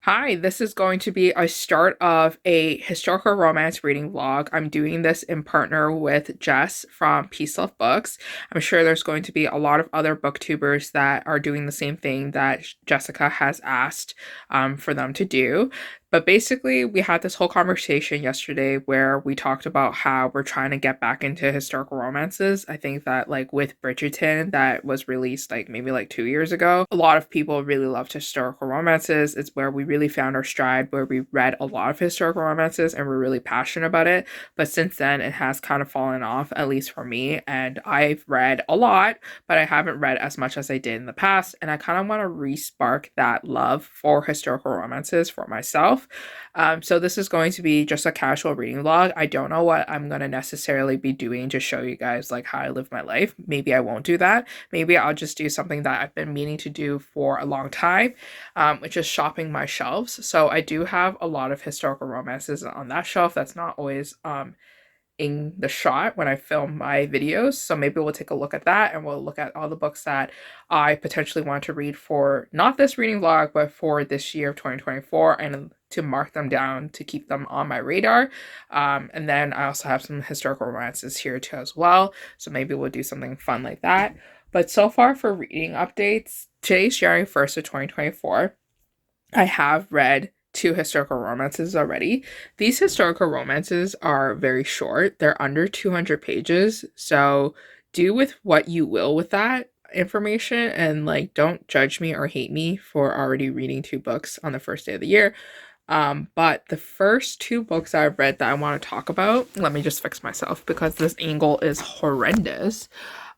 Hi, this is going to be a start of a historical romance reading vlog. I'm doing this in partner with Jess from Peace Love Books. I'm sure there's going to be a lot of other booktubers that are doing the same thing that Jessica has asked for them to do. But basically, we had this whole conversation yesterday where we talked about how we're trying to get back into historical romances. I think that, like, with Bridgerton, that was released like maybe like 2 years ago, a lot of people really loved historical romances. It's where we really found our stride, where we read a lot of historical romances and we're really passionate about it. But since then, it has kind of fallen off, at least for me. And I've read a lot, but I haven't read as much as I did in the past. And I kind of want to re-spark that love for historical romances for myself. So this is going to be just a casual reading vlog. I don't know what I'm going to necessarily be doing to show you guys like how I live my life. Maybe I won't do that. Maybe I'll just do something that I've been meaning to do for a long time, which is shopping my shelves. So I do have a lot of historical romances on that shelf. That's not always in the shot when I film my videos. So maybe we'll take a look at that and we'll look at all the books that I potentially want to read for not this reading vlog, but for this year of 2024, and to mark them down to keep them on my radar. And then I also have some historical romances here too as well. So maybe we'll do something fun like that. But so far for reading updates, today's January 1st of 2024. I have read two historical romances already. These historical romances are very short. They're under 200 pages. So do with what you will with that information, and like don't judge me or hate me for already reading two books on the first day of the year. But the first two books I've read that I want to talk about, let me just fix myself because this angle is horrendous.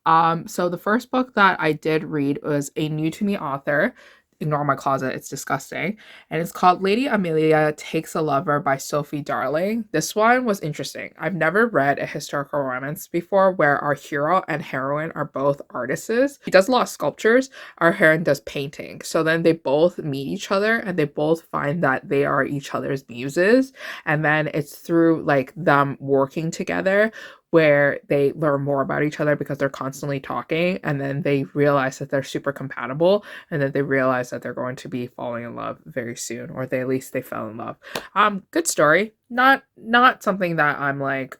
So the first book that I did read was a new to me author. Ignore my closet, it's disgusting. And it's called Lady Amelia Takes a Lover by Sophie Darling. This one was interesting. I've never read a historical romance before where our hero and heroine are both artists. He does a lot of sculptures, our heroine does painting. So then they both meet each other and they both find that they are each other's muses. And then it's through like them working together where they learn more about each other because they're constantly talking, and then they realize that they're super compatible, and then they realize that they're going to be falling in love very soon, or they at least they fell in love. Good story. Not something that I'm like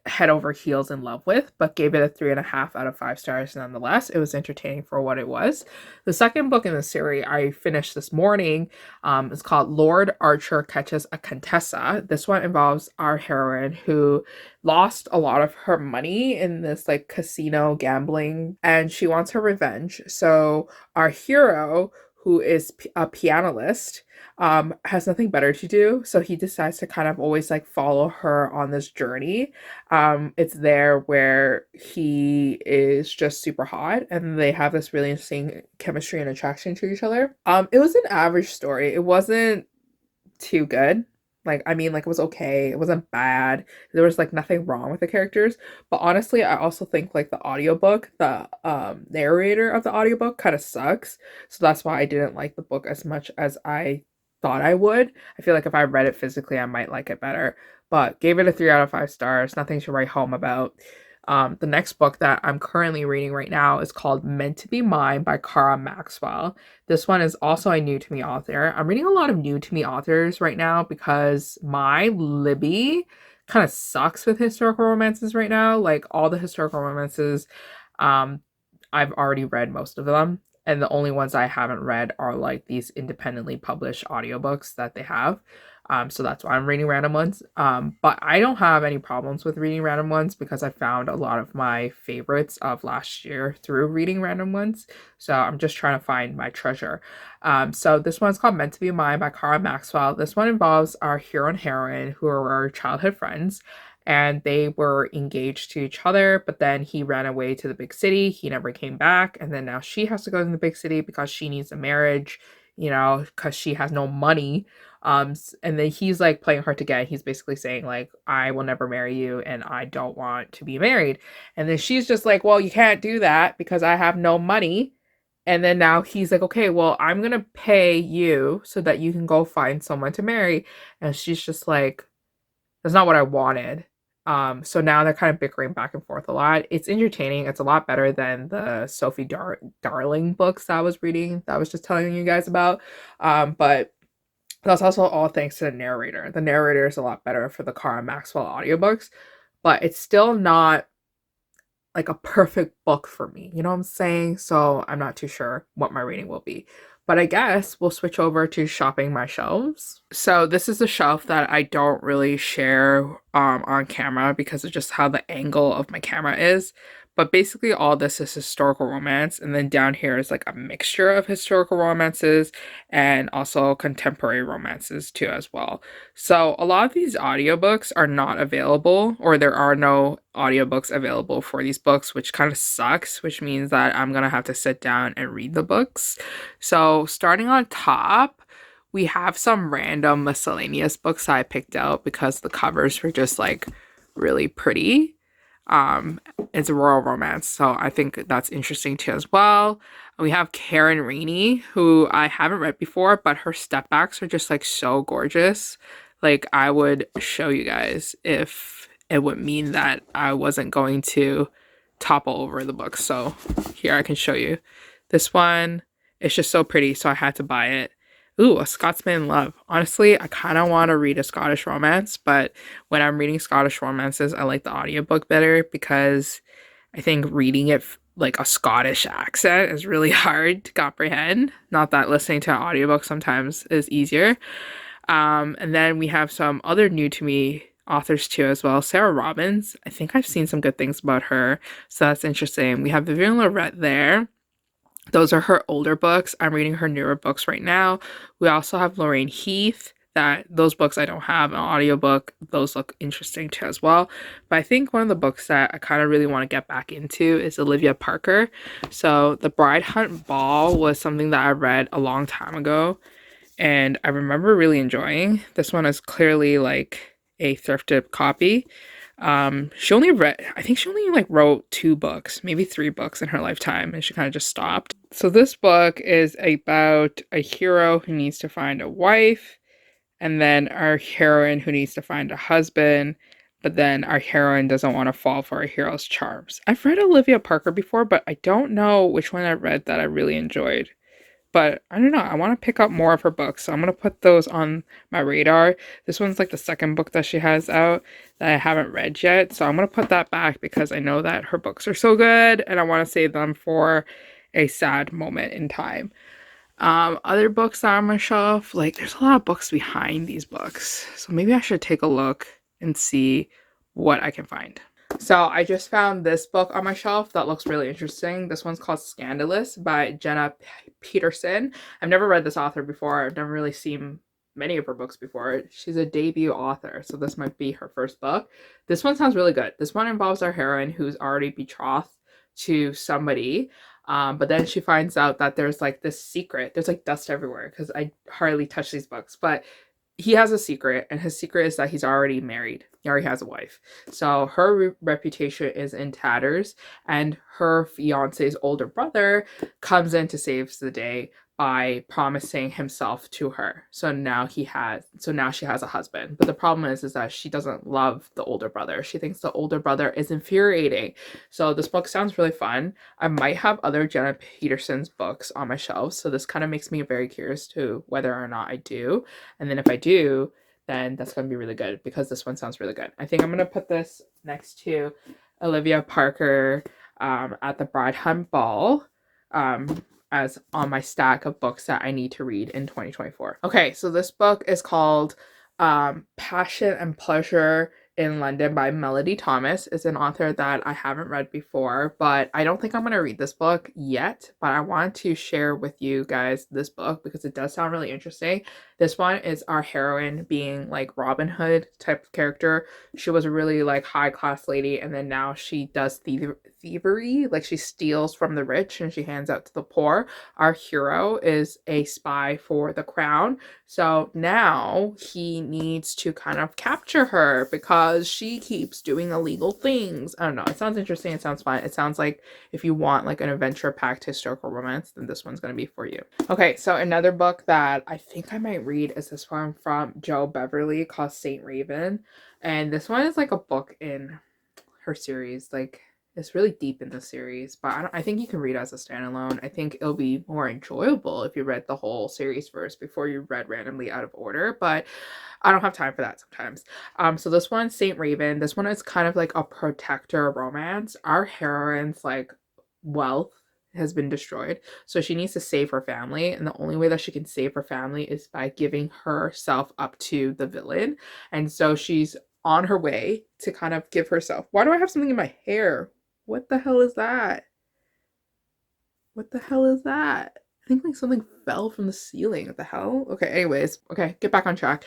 head over heels in love with, but gave it a 3.5 out of 5 stars nonetheless. It was entertaining for what it was. The second book in the series I finished this morning. It's called Lord Archer Catches a Contessa. This one involves our heroine who lost a lot of her money in this like casino gambling, and she wants her revenge. So our hero, who is a pianist, has nothing better to do, so he decides to kind of always like follow her on this journey. It's there where he is just super hot and they have this really interesting chemistry and attraction to each other. It was an average story. It wasn't too good. Like, I mean, like, it was okay. It wasn't bad. There was like nothing wrong with the characters. But honestly, I also think like the audiobook, the narrator of the audiobook kind of sucks. So that's why I didn't like the book as much as I thought I would. I feel like if I read it physically, I might like it better. But gave it a 3 out of 5 stars. Nothing to write home about. The next book that I'm currently reading right now is called Meant to Be Mine by Cara Maxwell. This one is also a new to me author. I'm reading a lot of new to me authors right now because my Libby kind of sucks with historical romances right now. Like all the historical romances, um, I've already read most of them. And the only ones I haven't read are like these independently published audiobooks that they have. So that's why I'm reading random ones. But I don't have any problems with reading random ones because I found a lot of my favorites of last year through reading random ones. So I'm just trying to find my treasure. So this one's called Meant to Be Mine by Cara Maxwell. This one involves our hero and heroine who are our childhood friends, and they were engaged to each other, but then he ran away to the big city. He never came back, and then now she has to go to the big city because she needs a marriage, because she has no money. And then he's like playing hard to get. He's basically saying like, I will never marry you and I don't want to be married. And then she's just like, well, you can't do that because I have no money. And then now he's like, okay, well, I'm gonna pay you so that you can go find someone to marry. And she's just like, that's not what I wanted. So now they're kind of bickering back and forth a lot. It's entertaining. It's a lot better than the Darling books that I was reading, that I was just telling you guys about. But That's also all thanks to the narrator. The narrator is a lot better for the Cara Maxwell audiobooks, but it's still not like a perfect book for me. You know what I'm saying? So I'm not too sure what my rating will be. But I guess we'll switch over to shopping my shelves. So this is a shelf that I don't really share on camera because of just how the angle of my camera is. But basically all this is historical romance, and then down here is like a mixture of historical romances and also contemporary romances too as well. So a lot of these audiobooks are not available, or there are no audiobooks available for these books, which kind of sucks, which means that I'm gonna have to sit down and read the books. So starting on top, we have some random miscellaneous books I picked out because the covers were just like really pretty. Um, it's a royal romance, so I think that's interesting too as well. We have Karen Rainey, who I haven't read before, but her stepbacks are just like so gorgeous. Like I would show you guys if it would mean that I wasn't going to topple over the book. So here I can show you. This one, it's just so pretty, so I had to buy it. Ooh, A Scotsman in Love. Honestly, I kind of want to read a Scottish romance, but when I'm reading Scottish romances, I like the audiobook better because I think reading it like a Scottish accent is really hard to comprehend. Not that listening to an audiobook sometimes is easier. And then we have some other new to me authors too as well. Sarah Robbins. I think I've seen some good things about her, so that's interesting. We have Vivian Lorette there. Those are her older books. I'm reading her newer books right now. We also have Lorraine Heath. That those books I don't have an audiobook. Those look interesting too as well. But I think one of the books that I kind of really want to get back into is Olivia Parker. So The Bride Hunt Ball was something that I read a long time ago, and I remember really enjoying. This one is clearly like a thrifted copy. She only read, I think she only like wrote 2 books, maybe 3 books in her lifetime, and she kind of just stopped. So this book is about a hero who needs to find a wife, and then our heroine who needs to find a husband, but then our heroine doesn't want to fall for our hero's charms. I've read Olivia Parker before, but I don't know which one I read that I really enjoyed. But I don't know. I want to pick up more of her books, so I'm gonna put those on my radar. This one's like the second book that she has out that I haven't read yet, so I'm gonna put that back because I know that her books are so good, and I want to save them for a sad moment in time. Other books that are on my shelf, like there's a lot of books behind these books, so maybe I should take a look and see what I can find. So I just found this book on my shelf that looks really interesting. This one's called Scandalous by Jenna Peterson. I've never read this author before. I've never really seen many of her books before. She's a debut author, so this might be her first book. This one sounds really good. This one involves our heroine who's already betrothed to somebody. But then she finds out that there's like this secret. There's like dust everywhere because I hardly touch these books, but he has a secret, and his secret is that he's already married. He already has a wife. So her reputation is in tatters, and her fiance's older brother comes in to save the day by promising himself to her. So now she has a husband. But the problem is that she doesn't love the older brother. She thinks the older brother is infuriating. So this book sounds really fun. I might have other Jenna Peterson's books on my shelves, so this kind of makes me very curious to whether or not I do. And then if I do, then that's going to be really good because this one sounds really good. I think I'm going to put this next to Olivia Parker at the Bride Hunt Ball as on my stack of books that I need to read in 2024. Okay, so this book is called Passion and Pleasure in London by Melody Thomas. Is an author that I haven't read before, but I don't think I'm going to read this book yet, but I want to share with you guys this book because it does sound really interesting. This one is our heroine being like Robin Hood type of character. She was a really like high class lady, and then now she does thievery, like she steals from the rich and she hands out to the poor. Our hero is a spy for the crown, so now he needs to kind of capture her because she keeps doing illegal things. I don't know. It sounds interesting. It sounds fun. It sounds like if you want like an adventure-packed historical romance, then this one's going to be for you. Okay, so another book that I think I might read is this one from Jo Beverly called Saint Raven. And this one is like a book in her series. Like It's really deep in the series, but I think you can read it as a standalone. I think it'll be more enjoyable if you read the whole series first before you read randomly out of order, but I don't have time for that sometimes. So this one, Saint Raven, this one is kind of like a protector romance. Our heroine's like wealth has been destroyed, so she needs to save her family, and the only way that she can save her family is by giving herself up to the villain. And so she's on her way to kind of give herself. Why do I have something in my hair? What the hell is that? What the hell is that? I think like something fell from the ceiling. What the hell? Okay, anyways. Okay, get back on track.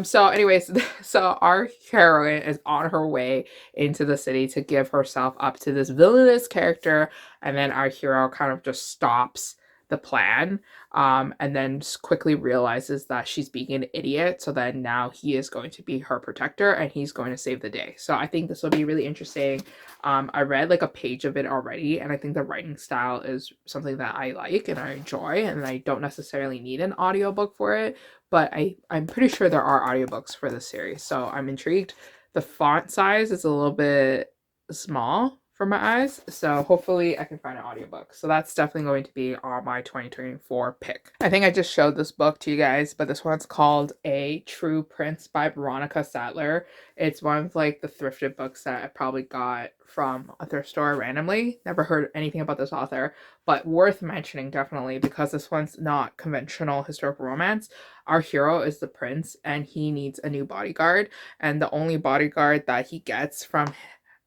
So anyways, so our heroine is on her way into the city to give herself up to this villainous character, and then our hero kind of just stops the plan, and then just quickly realizes that she's being an idiot. So then now he is going to be her protector and he's going to save the day. So I think this will be really interesting. I read like a page of it already, and I think the writing style is something that I like and I enjoy, and I don't necessarily need an audiobook for it, but I'm pretty sure there are audiobooks for this series, so I'm intrigued. The font size is a little bit small for my eyes, so hopefully I can find an audiobook. So that's definitely going to be on my 2024 pick. I think I just showed this book to you guys, but this one's called A True Prince by Veronica Sattler. It's one of like the thrifted books that I probably got from a thrift store randomly. Never heard anything about this author, but worth mentioning definitely because this one's not conventional historical romance. Our hero is the prince and he needs a new bodyguard, and the only bodyguard that he gets from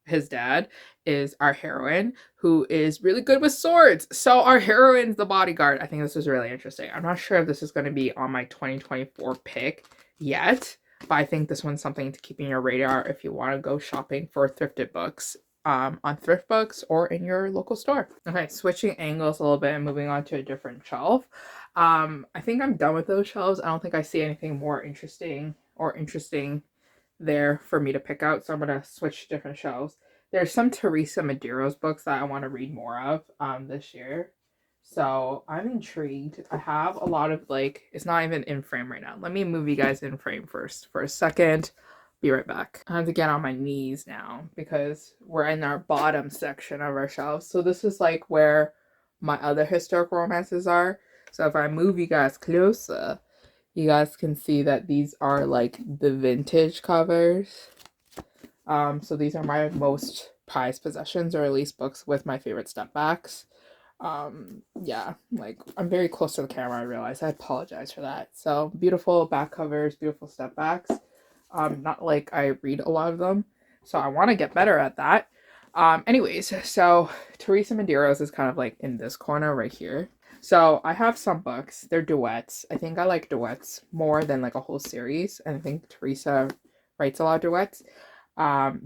his dad is our heroine, who is really good with swords. So our heroine's the bodyguard. I think this is really interesting. I'm not sure if this is going to be on my 2024 pick yet, but I think this one's something to keep in your radar if you want to go shopping for thrifted books, on thrift books or in your local store. Okay, switching angles a little bit and moving on to a different shelf. I think I'm done with those shelves. I don't think I see anything more interesting there for me to pick out, so I'm gonna switch different shelves. There's some Teresa Medeiros books that I want to read more of this year, so I'm intrigued. I have a lot of like, it's not even in frame right now. Let me move you guys in frame first for a second. Be right back. I have to get on my knees now because we're in our bottom section of our shelves. So this is like where my other historical romances are. So if I move you guys closer, you guys can see that these are like the vintage covers. So these are my most prized possessions, or at least books with my favorite step backs. Yeah, like I'm very close to the camera, I realize. I apologize for that. So beautiful back covers, beautiful step backs. Not like I read a lot of them, so I want to get better at that. Anyways, so Teresa Medeiros is kind of like in this corner right here. So I have some books. They're duets. I think I like duets more than like a whole series. And I think Teresa writes a lot of duets.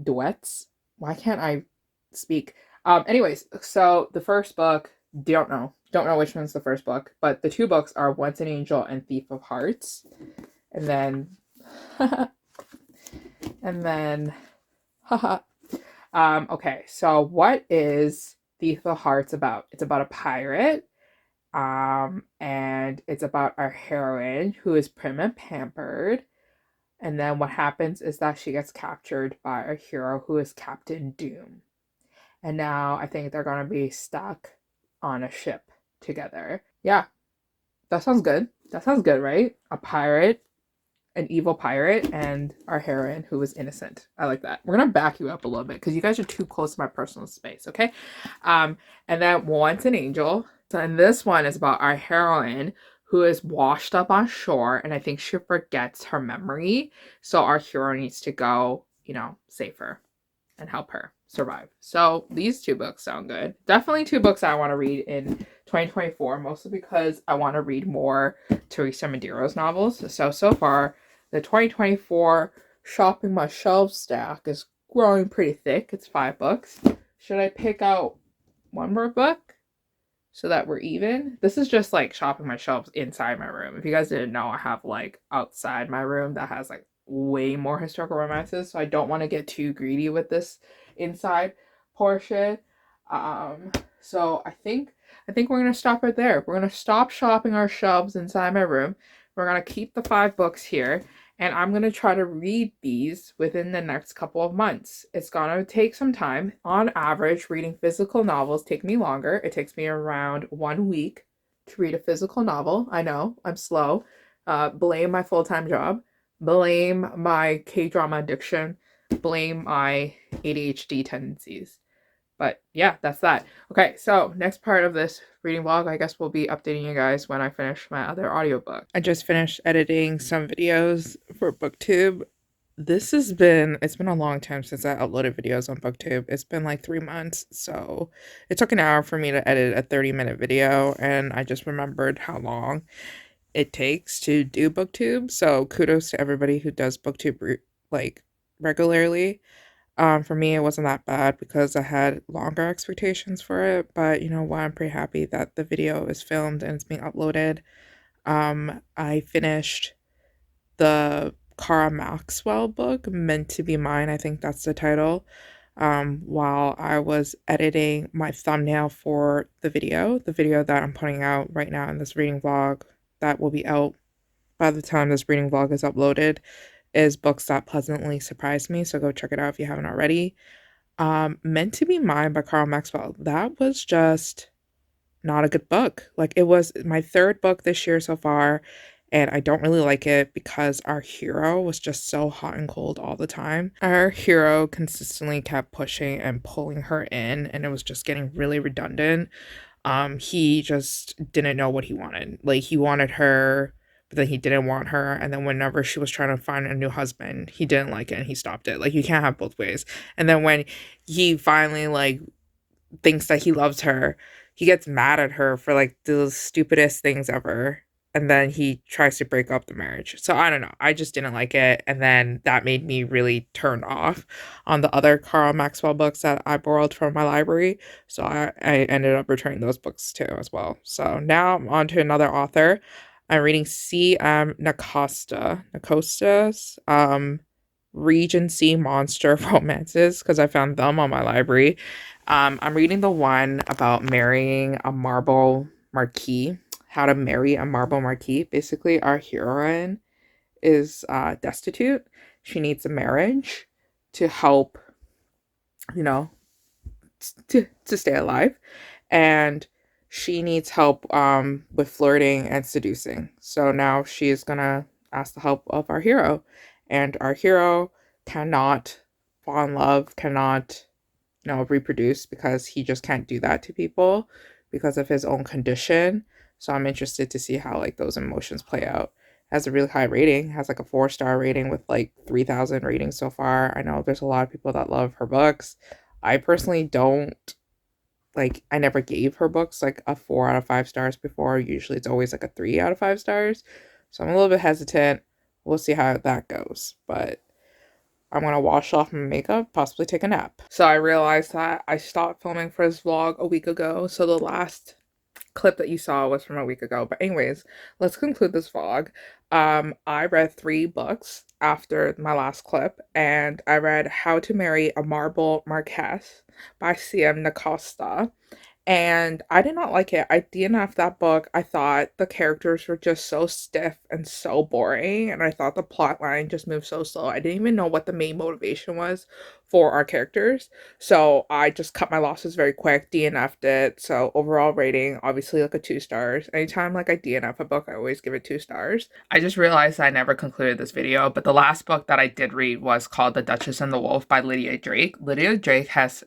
Duets. Why can't I speak? Anyways, so the first book, don't know which one's the first book, but the two books are Once an Angel and Thief of Hearts. And then, and then, haha. Okay, so what is Thief of Hearts about? It's about a pirate. And it's about our heroine who is prim and pampered. And then what happens is that she gets captured by our hero who is Captain Doom. And now I think they're gonna be stuck on a ship together. Yeah, that sounds good. That sounds good, right? A pirate, an evil pirate, and our heroine who is innocent. I like that. We're gonna back you up a little bit because you guys are too close to my personal space, okay? And then Once an Angel. So, and this one is about our heroine who is washed up on shore, and I think she forgets her memory. So our hero needs to go, save her and help her survive. So these two books sound good. Definitely two books I want to read in 2024, mostly because I want to read more Teresa Medeiros novels. So far, the 2024 shopping my shelf stack is growing pretty thick. It's 5 books. Should I pick out one more book so that we're even? This is just like shopping my shelves inside my room. If you guys didn't know, I have like outside my room that has like way more historical romances, so I don't want to get too greedy with this inside portion. So I think we're gonna stop right there. We're gonna stop shopping our shelves inside my room. We're gonna keep the 5 books here, and I'm going to try to read these within the next couple of months. It's going to take some time. On average, reading physical novels take me longer. It takes me around 1 week to read a physical novel. I know, I'm slow. Blame my full-time job. Blame my K-drama addiction. Blame my ADHD tendencies. But yeah, that's that. Okay, so next part of this reading vlog, I guess we'll be updating you guys when I finish my other audiobook. I just finished editing some videos for BookTube. It's been a long time since I uploaded videos on BookTube. It's been like 3 months, so it took an hour for me to edit a 30-minute video, and I just remembered how long it takes to do BookTube. So kudos to everybody who does BookTube like regularly. For me, it wasn't that bad because I had longer expectations for it, but you know what? I'm pretty happy that the video is filmed and it's being uploaded. I finished the Cara Maxwell book, Meant to Be Mine, I think that's the title, while I was editing my thumbnail for the video that I'm putting out right now in this reading vlog that will be out by the time this reading vlog is uploaded is Books That Pleasantly Surprised Me, so go check it out if you haven't already. Meant to Be Mine by Carl Maxwell. That was just not a good book. Like, it was my third book this year so far, and I don't really like it because our hero was just so hot and cold all the time. Our hero consistently kept pushing and pulling her in, and it was just getting really redundant. He just didn't know what he wanted. Like, he wanted her, but then he didn't want her, and then whenever she was trying to find a new husband, he didn't like it and he stopped it. Like, you can't have both ways. And then when he finally like thinks that he loves her, he gets mad at her for like the stupidest things ever, and then he tries to break up the marriage. So I don't know, I just didn't like it, and then that made me really turned off on the other Carl Maxwell books that I borrowed from my library. So I ended up returning those books too as well. So now I'm on to another author. I'm reading C.M. Nacosta's Regency monster romances because I found them on my library. I'm reading the one about marrying a marble marquis, how to marry a marble marquis. Basically, our heroine is destitute. She needs a marriage to help, you know, to stay alive, and she needs help with flirting and seducing. So now she is gonna ask the help of our hero, and our hero cannot fall in love, cannot reproduce because he just can't do that to people because of his own condition. So I'm interested to see how like those emotions play out. Has a really high rating, has like a 4-star rating with like 3,000 ratings so far. I know there's a lot of people that love her books. I personally don't. Like, I never gave her books like a 4 out of 5 stars before. Usually it's always like a 3 out of 5 stars. So I'm a little bit hesitant. We'll see how that goes. But I'm gonna wash off my makeup, possibly take a nap. So I realized that I stopped filming for this vlog a week ago. So the last clip that you saw was from a week ago. But anyways, let's conclude this vlog. I read 3 books after my last clip, and I read How to Marry a Marble Marquess by C.M. Nacosta. And I did not like it. I DNF'd that book. I thought the characters were just so stiff and so boring, and I thought the plot line just moved so slow. I didn't even know what the main motivation was for our characters. So I just cut my losses very quick, DNF'd it. So overall rating, obviously like a 2 stars. Anytime like I DNF a book, I always give it 2 stars. I just realized I never concluded this video, but the last book that I did read was called The Duchess and the Wolf by Lydia Drake. Lydia Drake has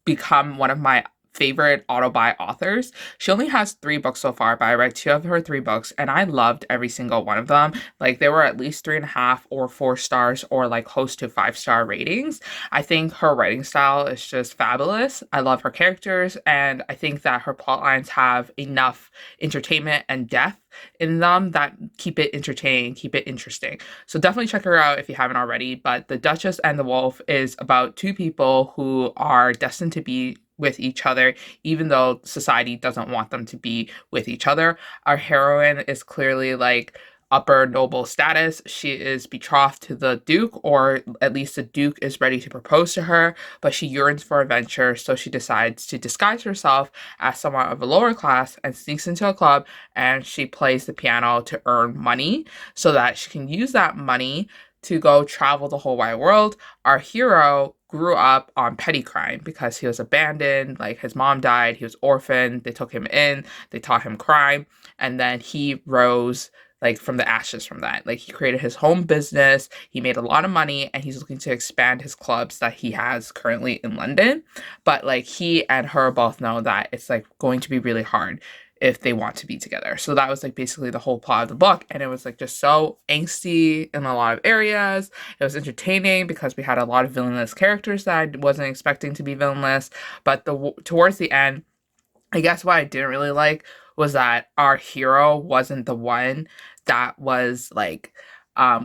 become one of my favorite auto-buy authors. She only has 3 books so far, but I read 2 of her 3 books and I loved every single one of them. Like, they were at least 3.5 or 4 stars or like close to 5-star ratings. I think her writing style is just fabulous. I love her characters, and I think that her plot lines have enough entertainment and depth in them that keep it entertaining, keep it interesting. So definitely check her out if you haven't already. But The Duchess and the Wolf is about 2 people who are destined to be with each other, even though society doesn't want them to be with each other. Our heroine is clearly like upper noble status. She is betrothed to the Duke, or at least the Duke is ready to propose to her, but she yearns for adventure, so she decides to disguise herself as someone of a lower class and sneaks into a club, and she plays the piano to earn money so that she can use that money to go travel the whole wide world. Our hero grew up on petty crime because he was abandoned, like his mom died, he was orphaned, they took him in, they taught him crime, and then he rose like from the ashes from that. Like he created his home business, he made a lot of money, and he's looking to expand his clubs that he has currently in London. But like he and her both know that it's like going to be really hard if they want to be together. So that was like basically the whole plot of the book, and it was like just so angsty in a lot of areas. It was entertaining because we had a lot of villainous characters that I wasn't expecting to be villainous, but towards the end, I guess what I didn't really like was that our hero wasn't the one that was like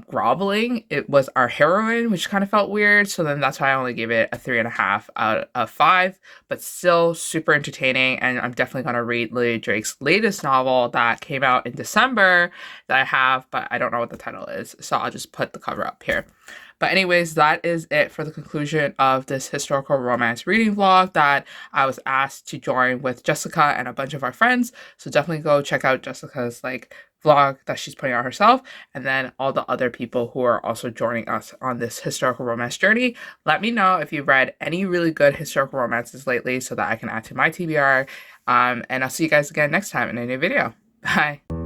groveling. It was our heroine, which kind of felt weird. So then that's why I only gave it a 3.5 out of 5, but still super entertaining. And I'm definitely gonna read Lydia Drake's latest novel that came out in December that I have, but I don't know what the title is. So I'll just put the cover up here. But anyways, that is it for the conclusion of this historical romance reading vlog that I was asked to join with Jessica and a bunch of our friends. So definitely go check out Jessica's like vlog that she's putting out herself, and then all the other people who are also joining us on this historical romance journey. Let me know if you've read any really good historical romances lately so that I can add to my TBR. And I'll see you guys again next time in a new video. Bye.